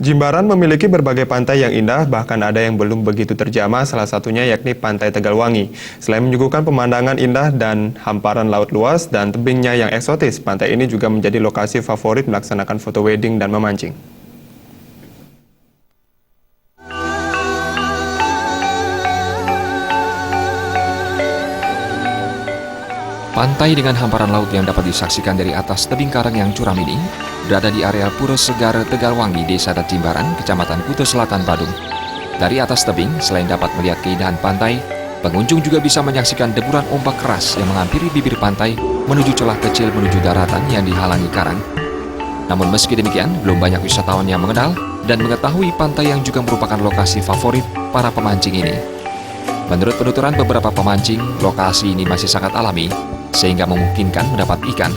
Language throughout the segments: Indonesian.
Jimbaran memiliki berbagai pantai yang indah, bahkan ada yang belum begitu terjamah, salah satunya yakni Pantai Tegalwangi. Selain menyuguhkan pemandangan indah dan hamparan laut luas dan tebingnya yang eksotis, pantai ini juga menjadi lokasi favorit melaksanakan foto wedding dan memancing. Pantai dengan hamparan laut yang dapat disaksikan dari atas tebing karang yang curam ini berada di area Pura Segar Tegalwangi, Desa Jimbaran, Kecamatan Kuto Selatan, Badung. Dari atas tebing, selain dapat melihat keindahan pantai, pengunjung juga bisa menyaksikan deburan ombak keras yang menghampiri bibir pantai menuju celah kecil menuju daratan yang dihalangi karang. Namun meski demikian, belum banyak wisatawan yang mengenal dan mengetahui pantai yang juga merupakan lokasi favorit para pemancing ini. Menurut penuturan beberapa pemancing, lokasi ini masih sangat alami, sehingga memungkinkan mendapat ikan.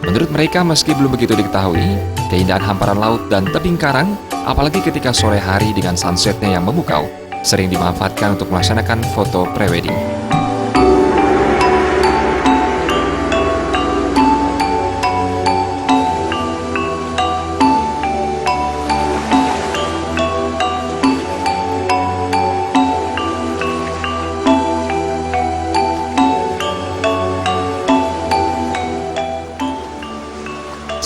Menurut mereka, meski belum begitu diketahui, keindahan hamparan laut dan tebing karang, apalagi ketika sore hari dengan sunsetnya yang memukau, sering dimanfaatkan untuk melaksanakan foto prewedding.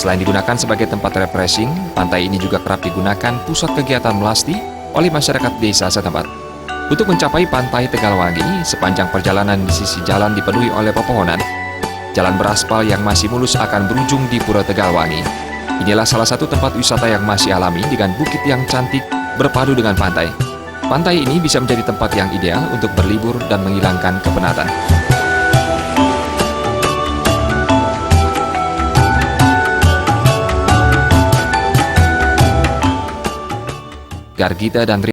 Selain digunakan sebagai tempat refreshing, pantai ini juga kerap digunakan pusat kegiatan melasti oleh masyarakat desa setempat. Untuk mencapai Pantai Tegalwangi, sepanjang perjalanan di sisi jalan dipenuhi oleh pepohonan. Jalan beraspal yang masih mulus akan berujung di Pura Tegalwangi. Inilah salah satu tempat wisata yang masih alami dengan bukit yang cantik berpadu dengan pantai. Pantai ini bisa menjadi tempat yang ideal untuk berlibur dan menghilangkan kepenatan. Gargita dan